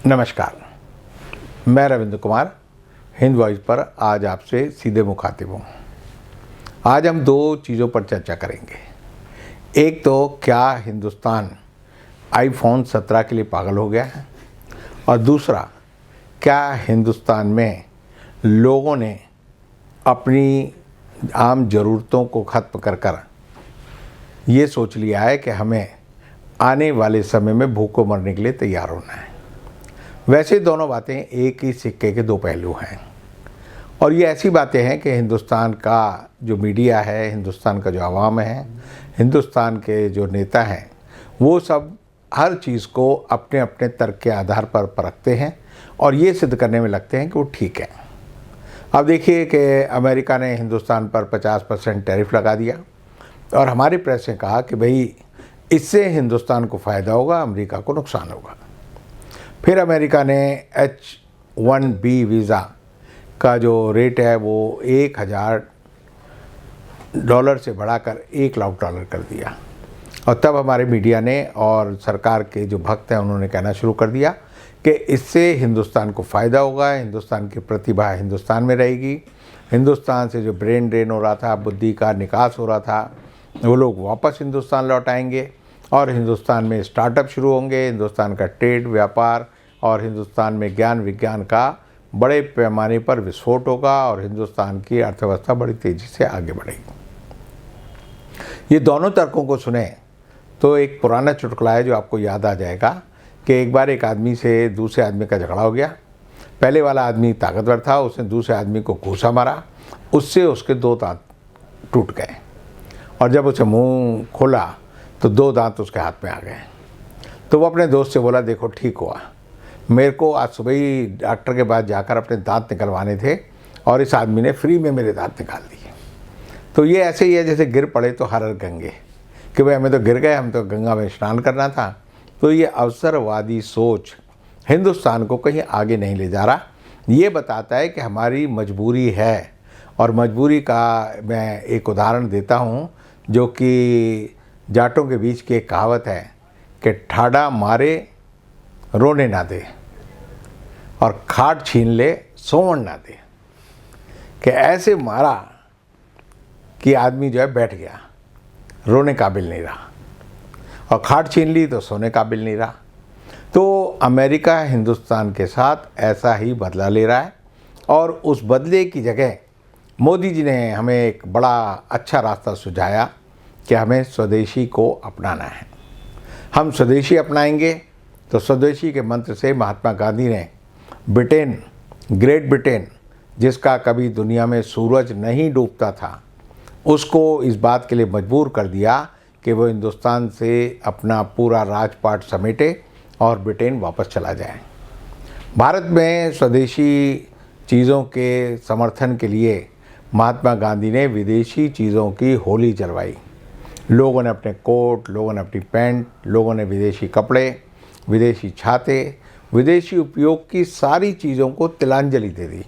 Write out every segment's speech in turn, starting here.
नमस्कार, मैं रविंद्र कुमार हिंद वॉइस पर आज आपसे सीधे मुखातिब हूँ। आज हम दो चीज़ों पर चर्चा करेंगे। एक तो क्या हिंदुस्तान आईफोन 17 के लिए पागल हो गया है, और दूसरा क्या हिंदुस्तान में लोगों ने अपनी आम ज़रूरतों को ख़त्म कर कर ये सोच लिया है कि हमें आने वाले समय में भूखों मरने के लिए तैयार होना है। वैसे दोनों बातें एक ही सिक्के के दो पहलू हैं, और ये ऐसी बातें हैं कि हिंदुस्तान का जो मीडिया है, हिंदुस्तान का जो आवाम है, हिंदुस्तान के जो नेता हैं, वो सब हर चीज़ को अपने अपने तर्क के आधार पर परखते हैं और ये सिद्ध करने में लगते हैं कि वो ठीक है। अब देखिए कि अमेरिका ने हिंदुस्तान पर 50% टैरिफ लगा दिया और हमारी प्रेस ने कहा कि भाई इससे हिंदुस्तान को फ़ायदा होगा, अमेरिका को नुकसान होगा। फिर अमेरिका ने H-1B वीज़ा का जो रेट है वो $1,000 से बढ़ाकर $1,00,000 कर दिया, और तब हमारे मीडिया ने और सरकार के जो भक्त हैं उन्होंने कहना शुरू कर दिया कि इससे हिंदुस्तान को फ़ायदा होगा, हिंदुस्तान की प्रतिभा हिंदुस्तान में रहेगी, हिंदुस्तान से जो ब्रेन ड्रेन हो रहा था, बुद्धि का निकास हो रहा था, वो लोग वापस हिंदुस्तान लौट आएंगे और हिंदुस्तान में स्टार्टअप शुरू होंगे, हिंदुस्तान का ट्रेड व्यापार और हिंदुस्तान में ज्ञान विज्ञान का बड़े पैमाने पर विस्फोट होगा और हिंदुस्तान की अर्थव्यवस्था बड़ी तेज़ी से आगे बढ़ेगी। ये दोनों तर्कों को सुने तो एक पुराना चुटकुला है जो आपको याद आ जाएगा कि एक बार एक आदमी से दूसरे आदमी का झगड़ा हो गया। पहले वाला आदमी ताकतवर था, उसने दूसरे आदमी को घूसा मारा, उससे उसके 2 दांत टूट गए, और जब उसे मुंह खोला तो 2 दांत उसके हाथ में आ गए। तो वो अपने दोस्त से बोला, देखो ठीक हुआ, मेरे को आज सुबह ही डॉक्टर के पास जाकर अपने दांत निकलवाने थे और इस आदमी ने फ्री में मेरे दांत निकाल दिए। तो ये ऐसे ही है जैसे गिर पड़े तो हर गंगे, कि भाई हमें तो गिर गए, हम तो गंगा में स्नान करना था। तो ये अवसरवादी सोच हिंदुस्तान को कहीं आगे नहीं ले जा रहा। ये बताता है कि हमारी मजबूरी है, और मजबूरी का मैं एक उदाहरण देता हूँ जो कि जाटों के बीच की एक कहावत है कि ठाड़ा मारे रोने ना दे और खाट छीन ले सोवण ना दे, कि ऐसे मारा कि आदमी जो है बैठ गया, रोने काबिल नहीं रहा, और खाट छीन ली तो सोने काबिल नहीं रहा। तो अमेरिका हिंदुस्तान के साथ ऐसा ही बदला ले रहा है, और उस बदले की जगह मोदी जी ने हमें एक बड़ा अच्छा रास्ता सुझाया कि हमें स्वदेशी को अपनाना है। हम स्वदेशी अपनाएंगे तो स्वदेशी के मंत्र से महात्मा गांधी ने ब्रिटेन, ग्रेट ब्रिटेन, जिसका कभी दुनिया में सूरज नहीं डूबता था, उसको इस बात के लिए मजबूर कर दिया कि वो हिंदुस्तान से अपना पूरा राजपाट समेटे और ब्रिटेन वापस चला जाए। भारत में स्वदेशी चीज़ों के समर्थन के लिए महात्मा गांधी ने विदेशी चीज़ों की होली जलवाई। लोगों ने अपने कोट, लोगों ने अपनी पैंट, लोगों ने विदेशी कपड़े, विदेशी छाते, विदेशी उपयोग की सारी चीज़ों को तिलांजलि दे दी,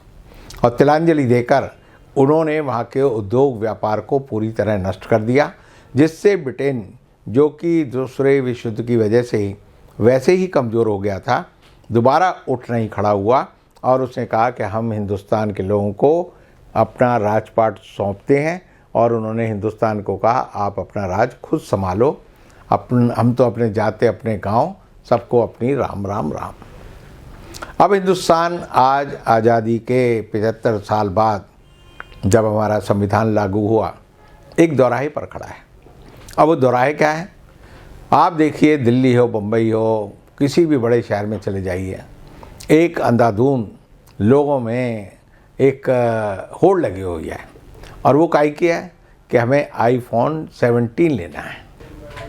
और तिलांजलि देकर उन्होंने वहाँ के उद्योग व्यापार को पूरी तरह नष्ट कर दिया, जिससे ब्रिटेन, जो कि दूसरे विश्व युद्ध की वजह से ही वैसे ही कमज़ोर हो गया था, दोबारा उठ नहीं खड़ा हुआ, और उसने कहा कि हम हिंदुस्तान के लोगों को अपना राजपाट सौंपते हैं, और उन्होंने हिंदुस्तान को कहा आप अपना राज खुद संभालो, हम तो अपने जाते अपने गांव, सबको अपनी राम राम राम। अब हिंदुस्तान आज आज़ादी के 75 साल बाद जब हमारा संविधान लागू हुआ, एक दोराहे पर खड़ा है। अब वो दोराहे क्या है? आप देखिए, दिल्ली हो, बम्बई हो, किसी भी बड़े शहर में चले जाइए, एक अंधाधुंध लोगों में एक होड़ लगी हुई है, और वो काहे की है कि हमें iPhone 17 लेना है।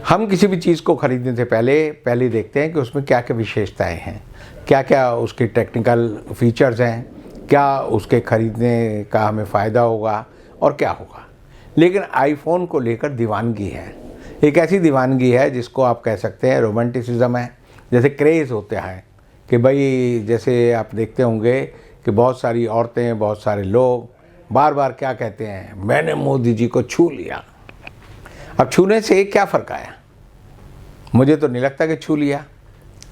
हम किसी भी चीज़ को ख़रीदने से पहले देखते हैं कि उसमें क्या क्या विशेषताएं हैं, क्या क्या उसके टेक्निकल फीचर्स हैं, क्या उसके ख़रीदने का हमें फ़ायदा होगा और क्या होगा। लेकिन आईफोन को लेकर दीवानगी है, एक ऐसी दीवानगी है जिसको आप कह सकते हैं रोमांटिसिज्म है। जैसे क्रेज़ होता है कि भाई, जैसे आप देखते होंगे कि बहुत सारी औरतें, बहुत सारे लोग बार बार क्या कहते हैं, मैंने मोदी जी को छू लिया। अब छूने से क्या फ़र्क आया? मुझे तो नहीं लगता कि छू लिया।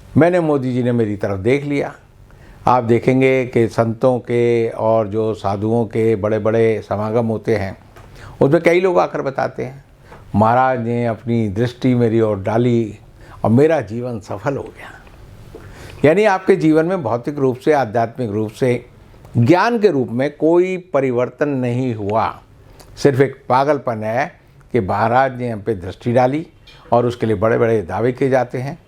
मैंने मोदी जी ने मेरी तरफ देख लिया। आप देखेंगे कि संतों के और जो साधुओं के बड़े बड़े समागम होते हैं, उसमें कई लोग आकर बताते हैं महाराज ने अपनी दृष्टि मेरी ओर डाली और मेरा जीवन सफल हो गया। यानी आपके जीवन में भौतिक रूप से, आध्यात्मिक रूप से, ज्ञान के रूप में कोई परिवर्तन नहीं हुआ। सिर्फ एक पागलपन है कि महाराज ने हम पे दृष्टि डाली और उसके लिए बड़े बड़े दावे किए जाते हैं।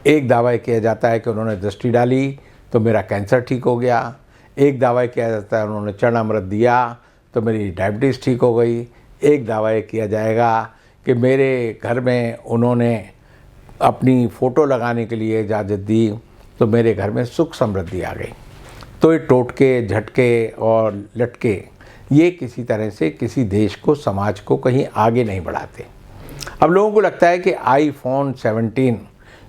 एक दावा किया जाता है कि उन्होंने दृष्टि डाली तो मेरा कैंसर ठीक हो गया। एक दावा किया जाता है उन्होंने चरणामृत दिया तो मेरी डायबिटीज़ ठीक हो गई। एक दावा किया जाएगा कि मेरे घर में उन्होंने अपनी फ़ोटो लगाने के लिए इजाज़त दी तो मेरे घर में सुख समृद्धि आ गई। तो ये टोटके, झटके और लटके ये किसी तरह से किसी देश को, समाज को कहीं आगे नहीं बढ़ाते। अब लोगों को लगता है कि iPhone 17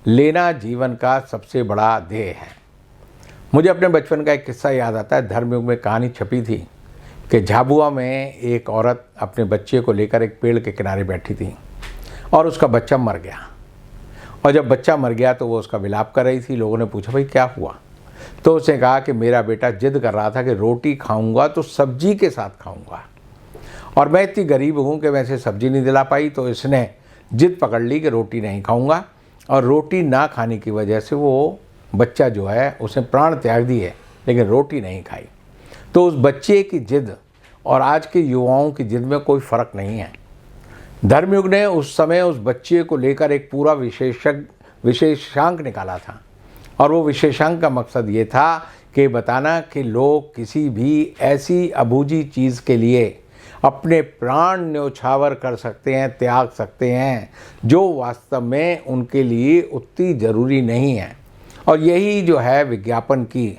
लेना जीवन का सबसे बड़ा ध्येय है। मुझे अपने बचपन का एक किस्सा याद आता है। धर्मयुग में कहानी छपी थी कि झाबुआ में एक औरत अपने बच्चे को लेकर एक पेड़ के किनारे बैठी थी और उसका बच्चा मर गया। और जब बच्चा मर गया तो वो उसका विलाप कर रही थी। लोगों ने पूछा भाई क्या हुआ? तो उसने कहा कि मेरा बेटा जिद कर रहा था कि रोटी खाऊंगा तो सब्जी के साथ खाऊंगा, और मैं इतनी गरीब हूँ कि मैं इसे सब्जी नहीं दिला पाई, तो इसने जिद पकड़ ली कि रोटी नहीं खाऊंगा। और रोटी ना खाने की वजह से वो बच्चा जो है उसने प्राण त्याग दिए, लेकिन रोटी नहीं खाई। तो उस बच्चे की जिद और आज के युवाओं की जिद में कोई फ़र्क नहीं है। धर्मयुग ने उस समय उस बच्चे को लेकर एक पूरा विशेषांक निकाला था, और वो विशेषांक का मकसद ये था कि बताना कि लोग किसी भी ऐसी अबूझी चीज़ के लिए अपने प्राण न्यौछावर कर सकते हैं, त्याग सकते हैं, जो वास्तव में उनके लिए उतनी ज़रूरी नहीं है। और यही जो है विज्ञापन की,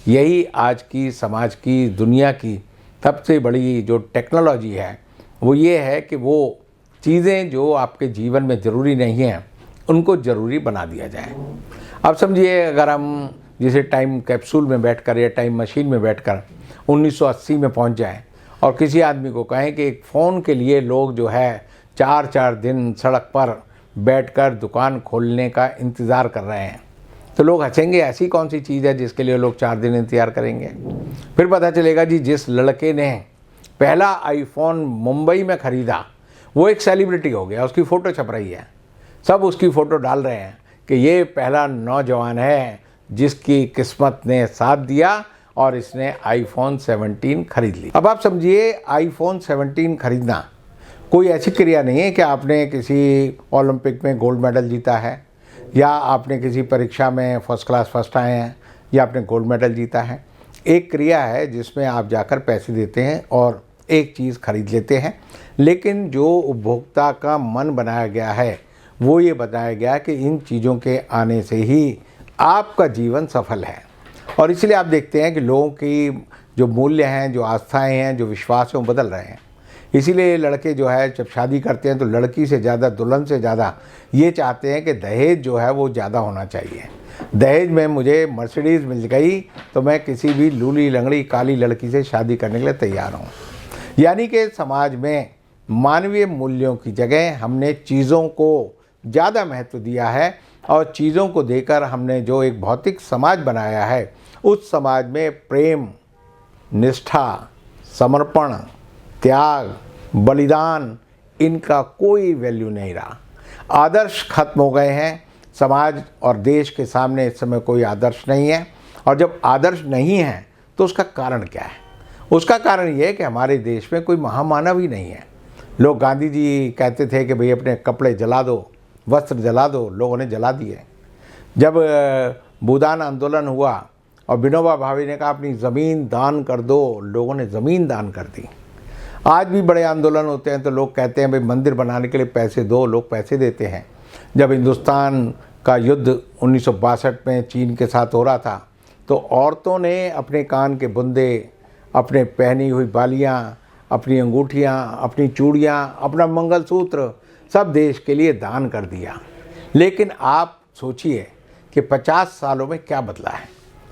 यही आज की समाज की, दुनिया की सबसे बड़ी जो टेक्नोलॉजी है वो ये है कि वो चीज़ें जो आपके जीवन में ज़रूरी नहीं हैं उनको ज़रूरी बना दिया जाए। अब समझिए अगर हम जैसे टाइम कैप्सूल में बैठकर या टाइम मशीन में बैठकर 1980 में पहुंच जाएं और किसी आदमी को कहें कि एक फ़ोन के लिए लोग जो है 4-4 दिन सड़क पर बैठकर दुकान खोलने का इंतज़ार कर रहे हैं, तो लोग हंसेंगे। ऐसी कौन सी चीज़ है जिसके लिए लोग 4 दिन इंतज़ार करेंगे? फिर पता चलेगा जी जिस लड़के ने पहला iPhone मुंबई में ख़रीदा वो एक सेलिब्रिटी हो गया, उसकी फ़ोटो छप रही है, सब उसकी फ़ोटो डाल रहे हैं कि ये पहला नौजवान है जिसकी किस्मत ने साथ दिया और इसने iPhone 17 खरीद ली। अब आप समझिए iPhone 17 खरीदना कोई ऐसी क्रिया नहीं है कि आपने किसी ओलंपिक में गोल्ड मेडल जीता है, या आपने किसी परीक्षा में फर्स्ट क्लास फर्स्ट आए हैं, या आपने गोल्ड मेडल जीता है। एक क्रिया है जिसमें आप जाकर पैसे देते हैं और एक चीज़ खरीद लेते हैं, लेकिन जो उपभोक्ता का मन बनाया गया है वो ये बताया गया कि इन चीज़ों के आने से ही आपका जीवन सफल है। और इसलिए आप देखते हैं कि लोगों की जो मूल्य हैं, जो आस्थाएं हैं, जो विश्वास हैं वो बदल रहे हैं। इसीलिए लड़के जो है जब शादी करते हैं तो लड़की से ज़्यादा, दुल्हन से ज़्यादा ये चाहते हैं कि दहेज जो है वो ज़्यादा होना चाहिए। दहेज में मुझे मर्सिडीज़ मिल गई तो मैं किसी भी लूली लंगड़ी काली लड़की से शादी करने के लिए तैयार हूँ। यानी कि समाज में मानवीय मूल्यों की जगह हमने चीज़ों को ज़्यादा महत्व दिया है, और चीज़ों को देकर हमने जो एक भौतिक समाज बनाया है उस समाज में प्रेम, निष्ठा, समर्पण, त्याग, बलिदान, इनका कोई वैल्यू नहीं रहा। आदर्श खत्म हो गए हैं। समाज और देश के सामने इस समय कोई आदर्श नहीं है, और जब आदर्श नहीं है तो उसका कारण क्या है? उसका कारण ये है कि हमारे देश में कोई महामानव ही नहीं है। लोग, गांधी जी कहते थे कि भाई अपने कपड़े जला दो, वस्त्र जला दो, लोगों ने जला दिए। जब भूदान आंदोलन हुआ और विनोबा भावे ने कहा अपनी ज़मीन दान कर दो, लोगों ने ज़मीन दान कर दी। आज भी बड़े आंदोलन होते हैं तो लोग कहते हैं भाई मंदिर बनाने के लिए पैसे दो, लोग पैसे देते हैं। जब हिंदुस्तान का युद्ध 1962 में चीन के साथ हो रहा था तो औरतों ने अपने कान के बुंदे, अपने पहनी हुई बालियाँ, अपनी अंगूठियाँ, अपनी चूड़ियाँ, अपना मंगलसूत्र सब देश के लिए दान कर दिया। लेकिन आप सोचिए कि 50 सालों में क्या बदला है।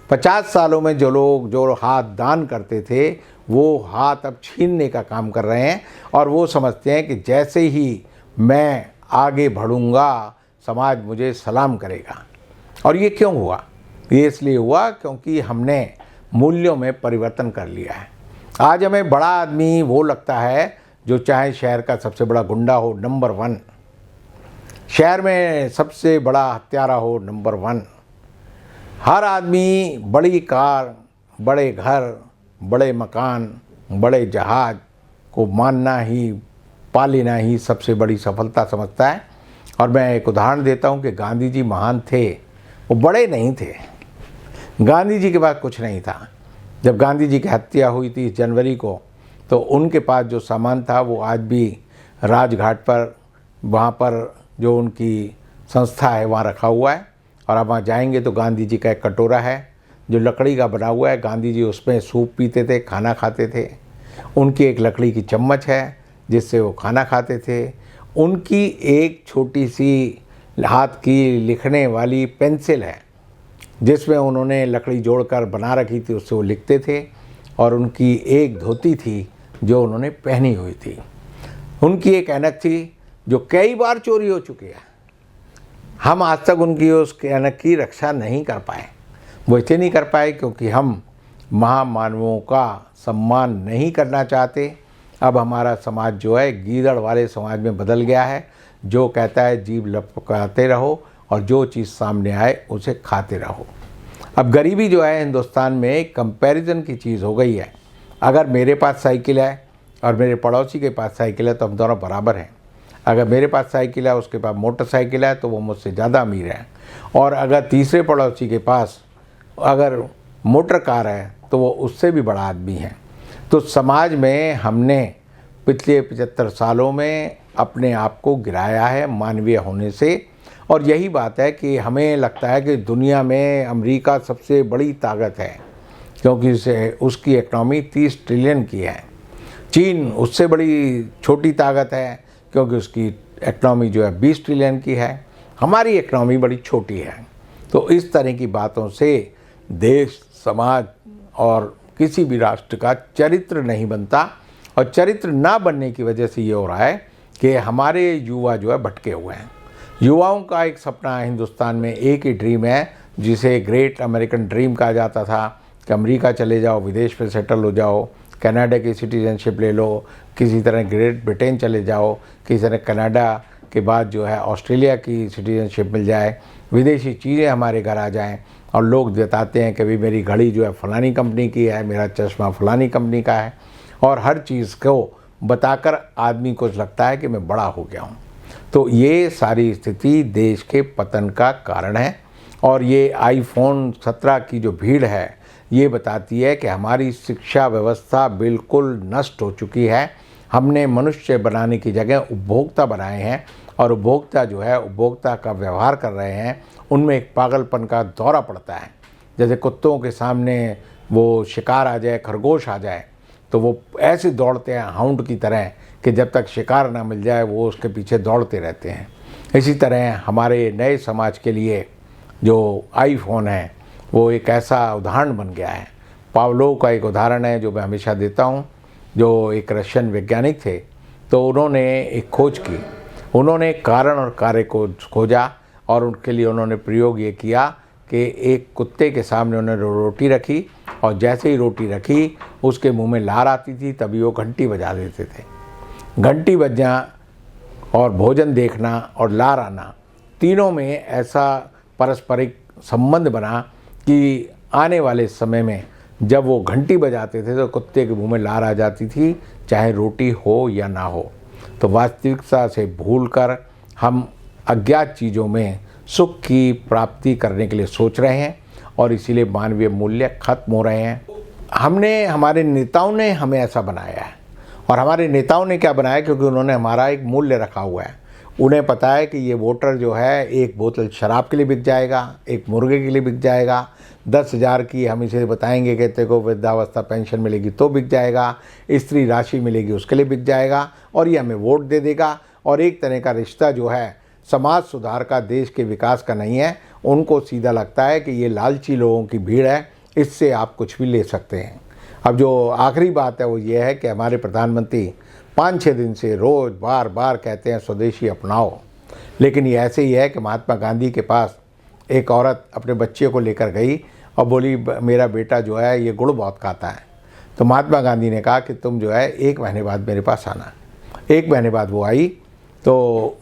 50 सालों में जो लोग जो हाथ दान करते थे वो हाथ अब छीनने का काम कर रहे हैं, और वो समझते हैं कि जैसे ही मैं आगे बढ़ूंगा समाज मुझे सलाम करेगा। और ये क्यों हुआ? ये इसलिए हुआ क्योंकि हमने मूल्यों में परिवर्तन कर लिया है। आज हमें बड़ा आदमी वो लगता है जो चाहे शहर का सबसे बड़ा गुंडा हो, नंबर 1, शहर में सबसे बड़ा हत्यारा हो, नंबर 1। हर आदमी बड़ी कार, बड़े घर, बड़े मकान, बड़े जहाज को मानना ही, पा लेना ही सबसे बड़ी सफलता समझता है। और मैं एक उदाहरण देता हूँ कि गांधी जी महान थे, वो बड़े नहीं थे। गांधी जी के पास कुछ नहीं था। जब गांधी जी की हत्या हुई थी जनवरी को, तो उनके पास जो सामान था वो आज भी राजघाट पर, वहाँ पर जो उनकी संस्था है वहाँ रखा हुआ है। और आप वहाँ जाएंगे तो गांधी जी का एक कटोरा है जो लकड़ी का बना हुआ है। गांधी जी उसमें सूप पीते थे, खाना खाते थे। उनकी एक लकड़ी की चम्मच है जिससे वो खाना खाते थे। उनकी एक छोटी सी हाथ की लिखने वाली पेंसिल है जिसमें उन्होंने लकड़ी जोड़कर बना रखी थी, उससे वो लिखते थे। और उनकी एक धोती थी जो उन्होंने पहनी हुई थी। उनकी एक ऐनक थी जो कई बार चोरी हो चुकी है। हम आज तक उनकी उस ऐनक की रक्षा नहीं कर पाए। वो इसलिए नहीं कर पाए क्योंकि हम महामानवों का सम्मान नहीं करना चाहते। अब हमारा समाज जो है गीदड़ वाले समाज में बदल गया है, जो कहता है जीभ लपकाते रहो और जो चीज़ सामने आए उसे खाते रहो। अब गरीबी जो है हिंदुस्तान में कंपैरिजन की चीज़ हो गई है। अगर मेरे पास साइकिल है और मेरे पड़ोसी के पास साइकिल है तो हम दोनों बराबर हैं। अगर मेरे पास साइकिल है, उसके पास मोटरसाइकिल है, तो वो मुझसे ज़्यादा अमीर है। और अगर तीसरे पड़ोसी के पास अगर मोटर कार है तो वो उससे भी बड़ा आदमी है। तो समाज में हमने पिछले 75 सालों में अपने आप को गिराया है मानवीय होने से। और यही बात है कि हमें लगता है कि दुनिया में अमेरिका सबसे बड़ी ताकत है क्योंकि उसकी इकनॉमी 30 ट्रिलियन की है। चीन उससे बड़ी छोटी ताकत है क्योंकि उसकी इकनॉमी जो है 20 ट्रिलियन की है। हमारी इकनॉमी बड़ी छोटी है। तो इस तरह की बातों से देश, समाज और किसी भी राष्ट्र का चरित्र नहीं बनता। और चरित्र ना बनने की वजह से ये हो रहा है कि हमारे युवा जो है भटके हुए हैं। युवाओं का एक सपना है हिंदुस्तान में, एक ही ड्रीम है जिसे ग्रेट अमेरिकन ड्रीम कहा जाता था कि अमेरिका चले जाओ, विदेश में सेटल हो जाओ, कनाडा की सिटीजनशिप ले लो, किसी तरह ग्रेट ब्रिटेन चले जाओ, किसी तरह कनाडा के बाद जो है ऑस्ट्रेलिया की सिटीजनशिप मिल जाए, विदेशी चीज़ें हमारे घर आ जाएं। और लोग बताते हैं कि भाई मेरी घड़ी जो है फ़लानी कंपनी की है, मेरा चश्मा फ़लानी कंपनी का है। और हर चीज़ को बताकर आदमी को लगता है कि मैं बड़ा हो गया हूँ। तो ये सारी स्थिति देश के पतन का कारण है। और ये आईफोन 17 की जो भीड़ है ये बताती है कि हमारी शिक्षा व्यवस्था बिल्कुल नष्ट हो चुकी है। हमने मनुष्य बनाने की जगह उपभोक्ता बनाए हैं और उपभोक्ता जो है उपभोक्ता का व्यवहार कर रहे हैं। उनमें एक पागलपन का दौरा पड़ता है। जैसे कुत्तों के सामने वो शिकार आ जाए, खरगोश आ जाए, तो वो ऐसे दौड़ते हैं हाउंड की तरह कि जब तक शिकार ना मिल जाए वो उसके पीछे दौड़ते रहते हैं। इसी तरह हमारे नए समाज के लिए जो आईफोन है वो एक ऐसा उदाहरण बन गया है। पावलोव का एक उदाहरण है जो मैं हमेशा देता हूँ, जो एक रशियन वैज्ञानिक थे। तो उन्होंने एक खोज की, उन्होंने कारण और कार्य को खोजा और उनके लिए उन्होंने प्रयोग ये किया कि एक कुत्ते के सामने उन्होंने रोटी रखी और जैसे ही रोटी रखी उसके मुंह में लार आती थी तभी वो घंटी बजा देते थे। घंटी बजना और भोजन देखना और लार आना, तीनों में ऐसा पारस्परिक संबंध बना कि आने वाले समय में जब वो घंटी बजाते थे तो कुत्ते के मुंह में लार आ जाती थी, चाहे रोटी हो या ना हो। तो वास्तविकता से भूलकर हम अज्ञात चीज़ों में सुख की प्राप्ति करने के लिए सोच रहे हैं और इसीलिए मानवीय मूल्य खत्म हो रहे हैं। हमारे नेताओं ने हमें ऐसा बनाया है। और हमारे नेताओं ने क्या बनाया, क्योंकि उन्होंने हमारा एक मूल्य रखा हुआ है। उन्हें पता है कि ये वोटर जो है एक बोतल शराब के लिए बिक जाएगा, एक मुर्गे के लिए बिक जाएगा, 10,000 की हम इसे बताएंगे कि तेरे को वृद्धावस्था पेंशन मिलेगी तो बिक जाएगा, स्त्री राशि मिलेगी उसके लिए बिक जाएगा और ये हमें वोट दे देगा। और एक तरह का रिश्ता जो है समाज सुधार का, देश के विकास का नहीं है। उनको सीधा लगता है कि ये लालची लोगों की भीड़ है, इससे आप कुछ भी ले सकते हैं। अब जो आखिरी बात है वो ये है कि हमारे प्रधानमंत्री 5-6 दिन से रोज़ बार बार कहते हैं स्वदेशी अपनाओ, लेकिन ये ऐसे ही है कि महात्मा गांधी के पास एक औरत अपने बच्चे को लेकर गई और बोली मेरा बेटा जो है ये गुड़ बहुत खाता है। तो महात्मा गांधी ने कहा कि तुम जो है 1 महीने बाद मेरे पास आना। 1 महीने बाद वो आई तो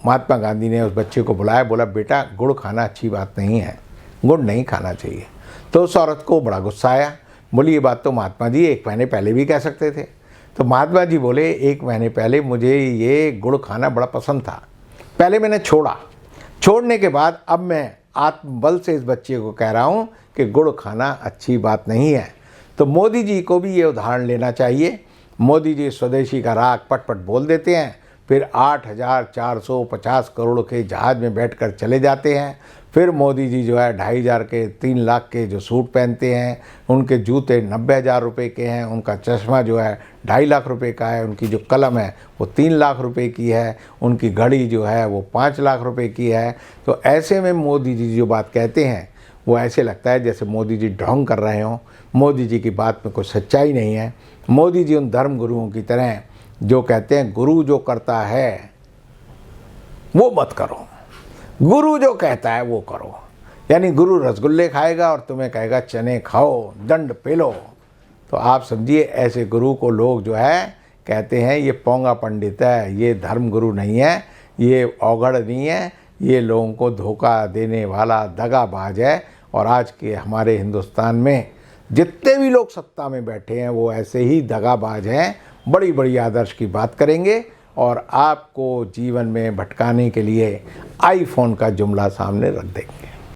महात्मा गांधी ने उस बच्चे को बुलाया, बोला बेटा गुड़ खाना अच्छी बात नहीं है, गुड़ नहीं खाना चाहिए। तो उस औरत को बड़ा गुस्सा आया, बोली ये बात तो महात्मा जी 1 महीने पहले भी कह सकते थे। तो महात्मा जी बोले 1 महीने पहले मुझे ये गुड़ खाना बड़ा पसंद था, पहले मैंने छोड़ा, छोड़ने के बाद अब मैं आत्मबल से इस बच्चे को कह रहा हूँ कि गुड़ खाना अच्छी बात नहीं है। तो मोदी जी को भी ये उदाहरण लेना चाहिए। मोदी जी स्वदेशी का राग पट पट बोल देते हैं, फिर 8,450 करोड़ के जहाज़ में बैठकर चले जाते हैं। फिर मोदी जी जो है 2,500 के 3 लाख के जो सूट पहनते हैं, उनके जूते 90,000 रुपये के हैं, उनका चश्मा जो है 2.5 लाख रुपए का है, उनकी जो कलम है वो 3 लाख रुपए की है, उनकी घड़ी जो है वो 5 लाख रुपए की है। तो ऐसे में मोदी जी जो बात कहते हैं वो ऐसे लगता है जैसे मोदी जी ढोंग कर रहे हों। मोदी जी की बात में कोई सच्चाई नहीं है। मोदी जी उन धर्म गुरुओं की तरह जो कहते हैं गुरु जो करता है वो मत करो, गुरु जो कहता है वो करो। यानी गुरु रसगुल्ले खाएगा और तुम्हें कहेगा चने खाओ, दंड पे लो। तो आप समझिए ऐसे गुरु को लोग जो है कहते हैं ये पोंगा पंडित है, ये धर्म गुरु नहीं है, ये औगड़ नहीं है, ये लोगों को धोखा देने वाला दगाबाज है। और आज के हमारे हिंदुस्तान में जितने भी लोग सत्ता में बैठे हैं वो ऐसे ही दगाबाज हैं, बड़ी बड़ी आदर्श की बात करेंगे और आपको जीवन में भटकाने के लिए आईफोन का जुमला सामने रख देंगे।